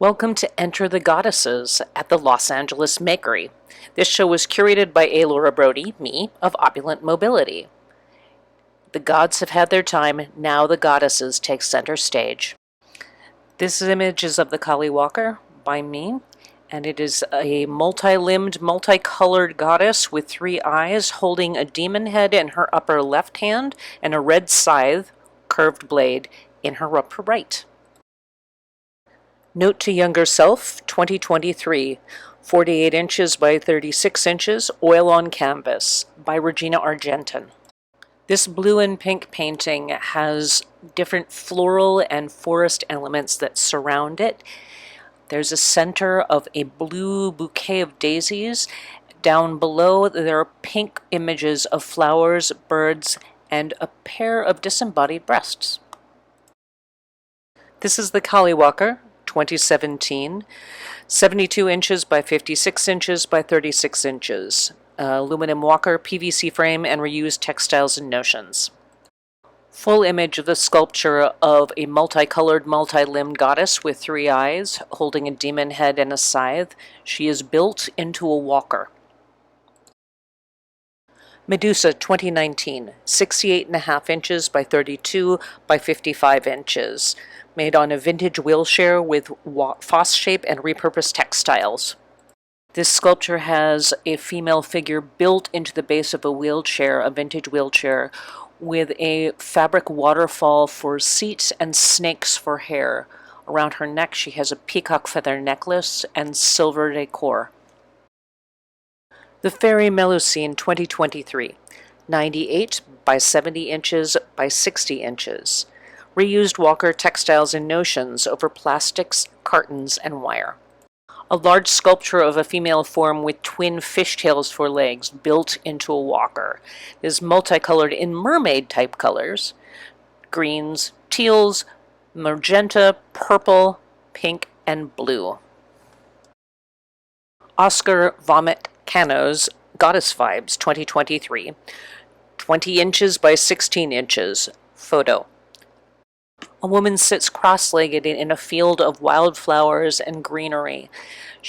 Welcome to Enter the Goddesses at the Los Angeles Makery. This show was curated by Laura Brody, me, of Opulent Mobility. The gods have had their time, now the goddesses take center stage. This image is of the Kali Walker by me, and it is a multi-limbed, multicolored goddess with 3 eyes holding a demon head in her upper left hand and a red scythe, curved blade, in her upper right. Note to Younger Self, 2023, 48 inches by 36 inches, oil on canvas, by Regina Argentin. This blue and pink painting has different floral and forest elements that surround it. There's a center of a blue bouquet of daisies. Down below, there are pink images of flowers, birds, and a pair of disembodied breasts. This is the Kali Walker, 2017, 72 inches by 56 inches by 36 inches. Aluminum walker, PVC frame, and reused textiles and notions. Full image of the sculpture of a multicolored, multi-limbed goddess with 3 eyes, holding a demon head and a scythe. She is built into a walker. Medusa, 2019, 68.5 inches by 32 by 55 inches. Made on a vintage wheelchair with Foss shape and repurposed textiles. This sculpture has a female figure built into the base of a wheelchair, a vintage wheelchair, with a fabric waterfall for seats and snakes for hair. Around her neck she has a peacock feather necklace and silver decor. The Fairy Melusine, 2023, 98 by 70 inches by 60 inches. Reused walker, textiles, and notions over plastics, cartons, and wire. A large sculpture of a female form with twin fishtails for legs built into a walker. It is multicolored in mermaid-type colors. Greens, teals, magenta, purple, pink, and blue. Oscar Vomit Cano's Goddess Vibes, 2023. 20 inches by 16 inches. Photo. A woman sits cross-legged in a field of wildflowers and greenery.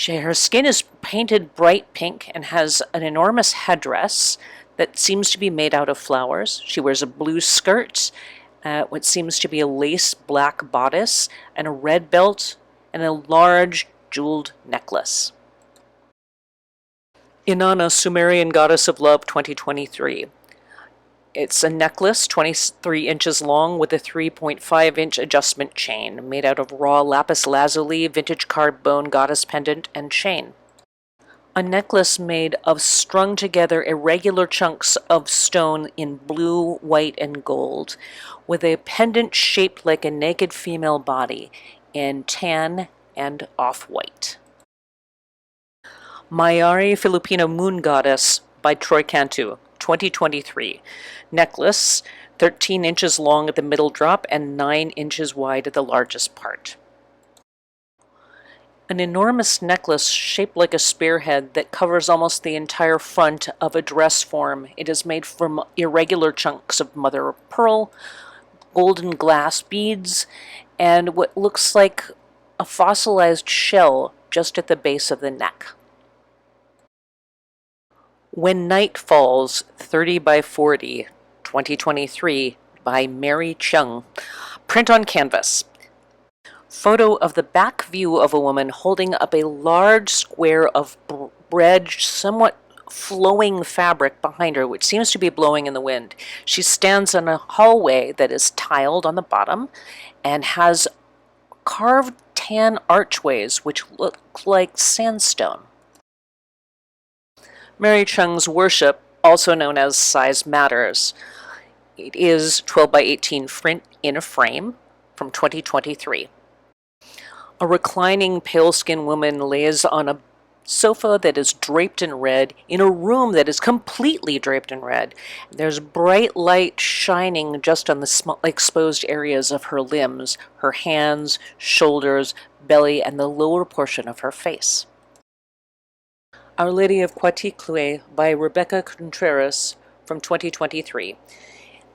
Her skin is painted bright pink and has an enormous headdress that seems to be made out of flowers. She wears a blue skirt, what seems to be a lace black bodice, and a red belt, and a large jeweled necklace. Inanna, Sumerian Goddess of Love, 2023. It's a necklace, 23 inches long, with a 3.5-inch adjustment chain, made out of raw lapis lazuli, vintage carved bone goddess pendant, and chain. A necklace made of strung together irregular chunks of stone in blue, white, and gold, with a pendant shaped like a naked female body in tan and off-white. Mayari, Filipino Moon Goddess, by Troy Cantu, 2023. Necklace, 13 inches long at the middle drop and 9 inches wide at the largest part. An enormous necklace shaped like a spearhead that covers almost the entire front of a dress form. It is made from irregular chunks of mother of pearl, golden glass beads, and what looks like a fossilized shell just at the base of the neck. When Night Falls, 30 by 40, 2023, by Mary Cheung. Print on canvas. Photo of the back view of a woman holding up a large square of red, somewhat flowing fabric behind her, which seems to be blowing in the wind. She stands in a hallway that is tiled on the bottom and has carved tan archways which look like sandstone. Mary Cheung's worship, also known as Size Matters. It is 12 by 18 print in a frame from 2023. A reclining pale-skinned woman lays on a sofa that is draped in red in a room that is completely draped in red. There's bright light shining just on the small exposed areas of her limbs, her hands, shoulders, belly, and the lower portion of her face. Our Lady of Cathi by Rebecca Contreras from 2023.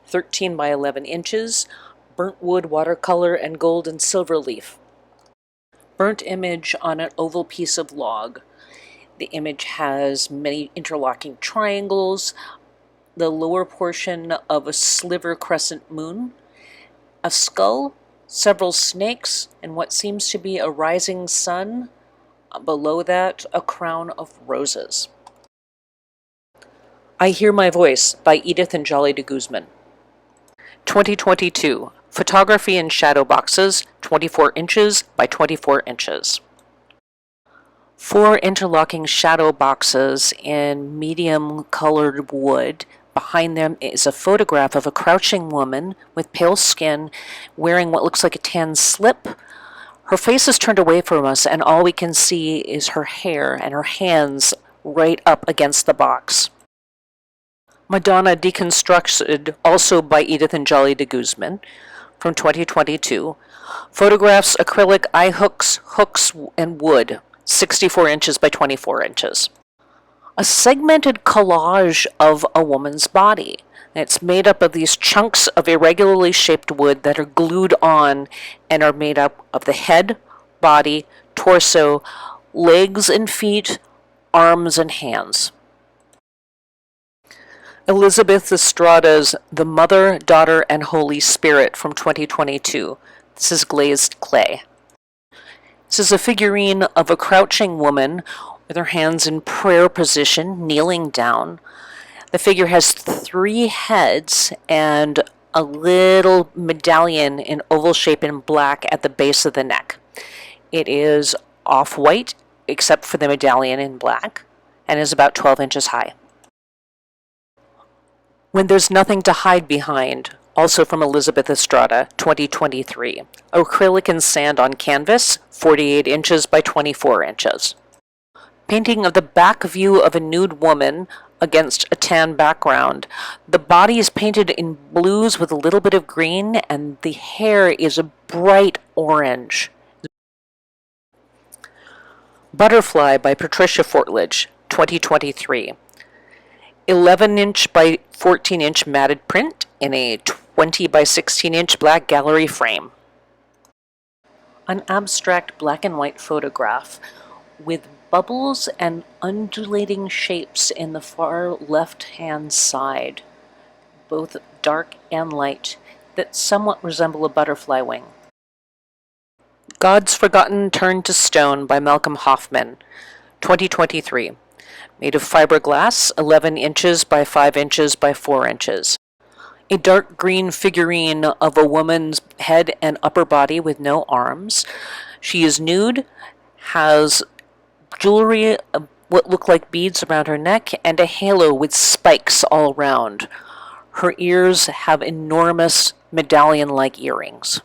13 by 11 inches, burnt wood watercolor and gold and silver leaf. burnt image on an oval piece of log. The image has many interlocking triangles, the lower portion of a sliver crescent moon, a skull, several snakes, and what seems to be a rising sun. Below that, a crown of roses. I Hear My Voice by Edith and Jolly de Guzman. 2022. Photography in shadow boxes, 24 inches by 24 inches. 4 interlocking shadow boxes in medium colored wood. Behind them is a photograph of a crouching woman with pale skin wearing what looks like a tan slip. Her face is turned away from us, and all we can see is her hair and her hands right up against the box. Madonna Deconstructed, also by Edith and Jolly de Guzman, from 2022. Photographs, acrylic, eye hooks, and wood, 64 inches by 24 inches. A segmented collage of a woman's body. It's made up of these chunks of irregularly shaped wood that are glued on and are made up of the head, body, torso, legs and feet, arms and hands. Elizabeth Estrada's The Mother, Daughter, and Holy Spirit from 2022. This is glazed clay. This is a figurine of a crouching woman with her hands in prayer position, kneeling down. The figure has 3 heads and a little medallion in oval shape in black at the base of the neck. It is off-white, except for the medallion in black, and is about 12 inches high. When There's Nothing to Hide Behind, also from Elizabeth Estrada, 2023. Acrylic and sand on canvas, 48 inches by 24 inches. Painting of the back view of a nude woman against a tan background. The body is painted in blues with a little bit of green, and the hair is a bright orange. Butterfly by Patricia Fortlage, 2023. 11-inch by 14-inch matted print in a 20 by 16-inch black gallery frame. An abstract black and white photograph with bubbles and undulating shapes in the far left-hand side, both dark and light, that somewhat resemble a butterfly wing. Gods Forgotten Turned to Stone by Malcolm Hoffman, 2023. Made of fiberglass, 11 inches by 5 inches by 4 inches. A dark green figurine of a woman's head and upper body with no arms. She is nude, has jewelry, what look like beads around her neck, and a halo with spikes all around. Her ears have enormous medallion-like earrings.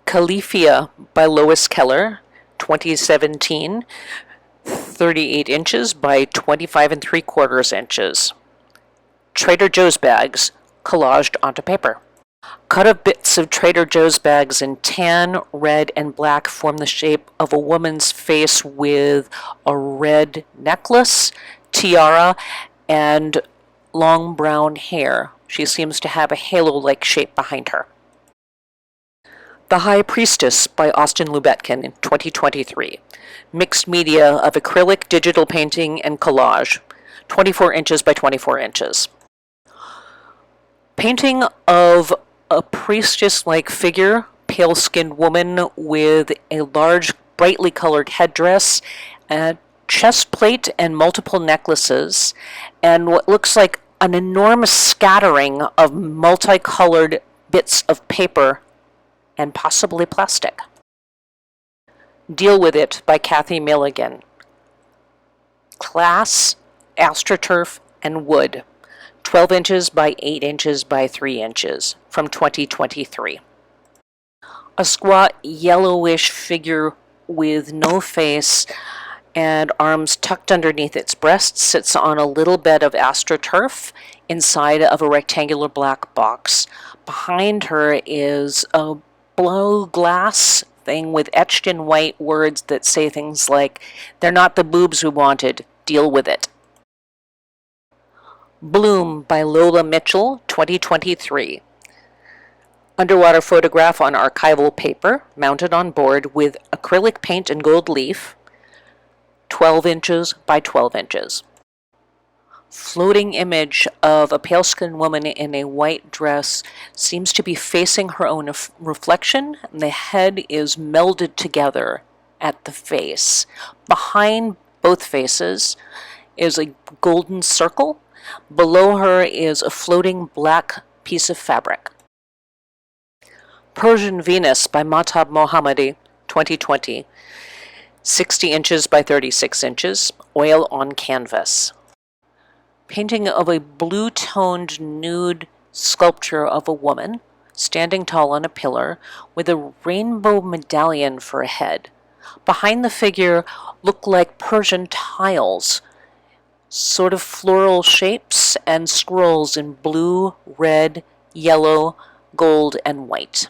Califia by Lois Keller, 2017. 38 inches by 25 3/4 inches. Trader Joe's bags, collaged onto paper. Cut up bits of Trader Joe's bags in tan, red, and black form the shape of a woman's face with a red necklace, tiara, and long brown hair. She seems to have a halo-like shape behind her. The High Priestess by Austin Lubetkin in 2023. Mixed media of acrylic, digital painting, and collage. 24 inches by 24 inches. Painting of a priestess-like figure, pale-skinned woman with a large, brightly colored headdress, a chest plate and multiple necklaces, and what looks like an enormous scattering of multicolored bits of paper and possibly plastic. Deal With It by Cathi Milligan. Glass, astroturf, and wood. 12 inches by 8 inches by 3 inches from 2023. A squat yellowish figure with no face and arms tucked underneath its breast sits on a little bed of astroturf inside of a rectangular black box. Behind her is a blow glass thing with etched in white words that say things like, "They're not the boobs we wanted, deal with it." Bloom by Lola Mitchell, 2023. Underwater photograph on archival paper, mounted on board with acrylic paint and gold leaf, 12 inches by 12 inches. Floating image of a pale-skinned woman in a white dress seems to be facing her own reflection, and the head is melded together at the face. Behind both faces is a golden circle. Below her is a floating black piece of fabric. Persian Venus by Mahtab Mohammadi, 2020. 60 inches by 36 inches, oil on canvas. Painting of a blue-toned nude sculpture of a woman standing tall on a pillar with a rainbow medallion for a head. Behind the figure look like Persian tiles, sort of floral shapes and scrolls in blue, red, yellow, gold, and white.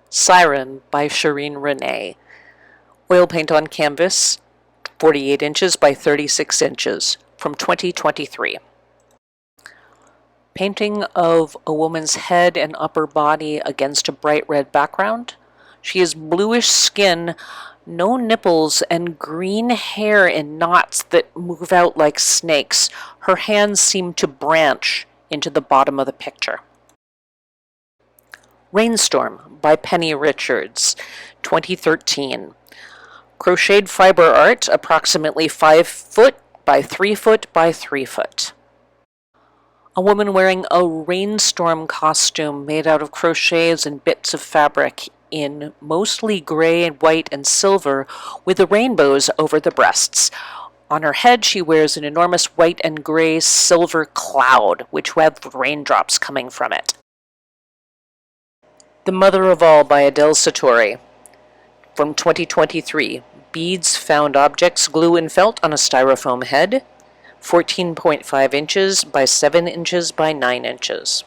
Siren by Shireen Renee. Oil paint on canvas, 48 inches by 36 inches, from 2023. Painting of a woman's head and upper body against a bright red background. She has bluish skin, no nipples, and green hair in knots that move out like snakes. Her hands seem to branch into the bottom of the picture. Rainstorm by Penny Richards, 2013. Crocheted fiber art, approximately 5 foot by 3 foot by 3 foot. A woman wearing a rainstorm costume made out of crochets and bits of fabric in mostly gray and white and silver with the rainbows over the breasts. On her head she wears an enormous white and gray silver cloud, which had raindrops coming from it. The Mother of All by Adele Satori, from 2023. Beads, found objects, glue and felt on a styrofoam head, 14.5 inches by 7 inches by 9 inches.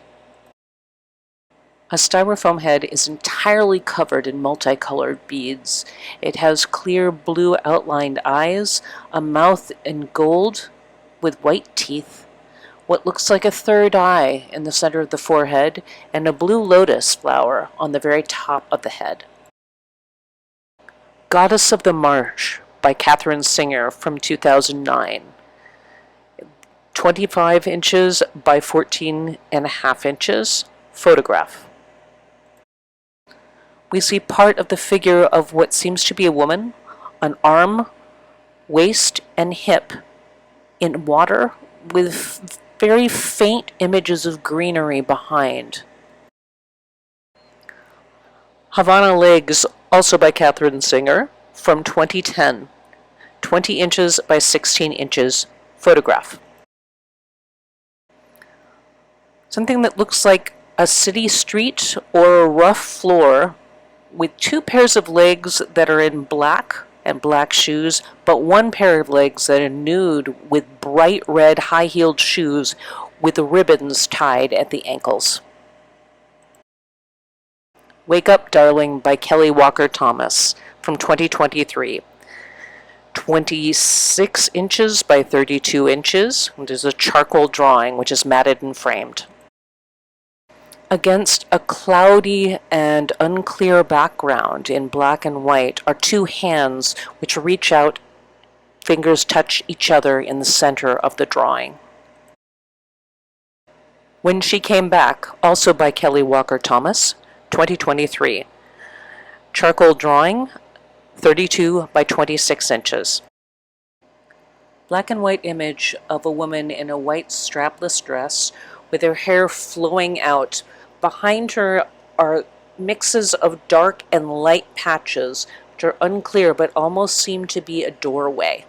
A styrofoam head is entirely covered in multicolored beads. It has clear blue outlined eyes, a mouth in gold with white teeth, what looks like a third eye in the center of the forehead, and a blue lotus flower on the very top of the head. Goddess of the Marsh by Catherine Singer, from 2009. 25 inches by 14.5 inches. Photograph. We see part of the figure of what seems to be a woman, an arm, waist, and hip in water with very faint images of greenery behind. Havana Legs, also by Catherine Singer, from 2010. 20 inches by 16 inches. Photograph. Something that looks like a city street or a rough floor with 2 pairs of legs that are in black and black shoes, but 1 pair of legs that are nude with bright red high-heeled shoes with the ribbons tied at the ankles. Wake Up, Darling by Kelly Walker Thomas, from 2023. 26 inches by 32 inches. There's a charcoal drawing which is matted and framed. Against a cloudy and unclear background in black and white are 2 hands which reach out, fingers touch each other in the center of the drawing. When She Came Back, also by Kelly Walker Thomas, 2023. Charcoal drawing, 32 by 26 inches. Black and white image of a woman in a white strapless dress with her hair flowing out. Behind her are mixes of dark and light patches, which are unclear but almost seem to be a doorway.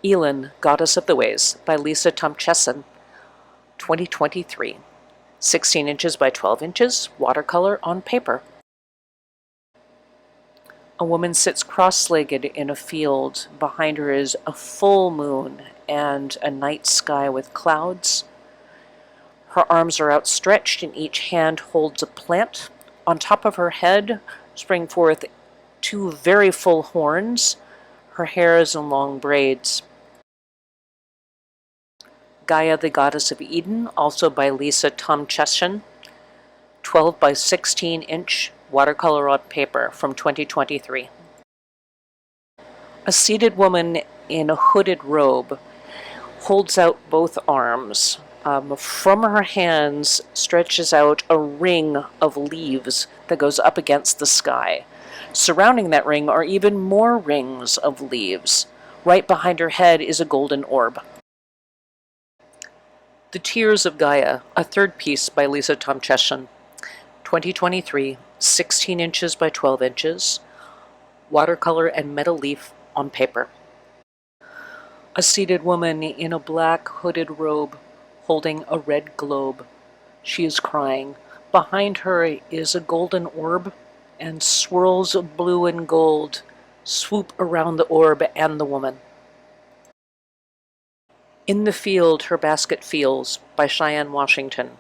Elin, Goddess of the Ways, by Lisa Tomcheson, 2023. 16 inches by 12 inches, watercolor on paper. A woman sits cross-legged in a field. Behind her is a full moon and a night sky with clouds. Her arms are outstretched and each hand holds a plant. On top of her head spring forth 2 very full horns. Her hair is in long braids. Gaia, the Goddess of Eden, also by Lisa Tomcheschen, 12 by 16 inch watercolor on paper from 2023. A seated woman in a hooded robe holds out both arms. From her hands stretches out a ring of leaves that goes up against the sky. Surrounding that ring are even more rings of leaves. Right behind her head is a golden orb. The Tears of Gaia, a third piece by Lisa Tomcheschen, 2023, 16 inches by 12 inches, watercolor and metal leaf on paper. A seated woman in a black hooded robe holding a red globe. She is crying. Behind her is a golden orb, and swirls of blue and gold swoop around the orb and the woman. In the Field, Her Basket Feels by Cheyenne Washington,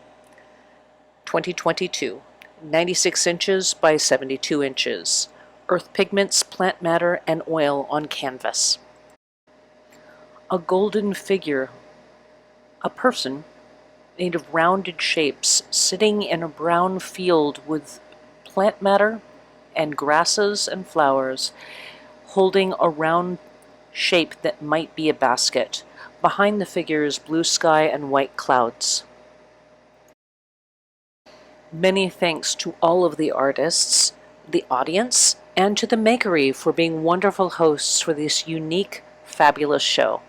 2022, 96 inches by 72 inches. Earth pigments, plant matter, and oil on canvas. A golden figure, a person made of rounded shapes, sitting in a brown field with plant matter and grasses and flowers, holding a round shape that might be a basket. Behind the figure is blue sky and white clouds. Many thanks to all of the artists, the audience, and to the Makery for being wonderful hosts for this unique, fabulous show.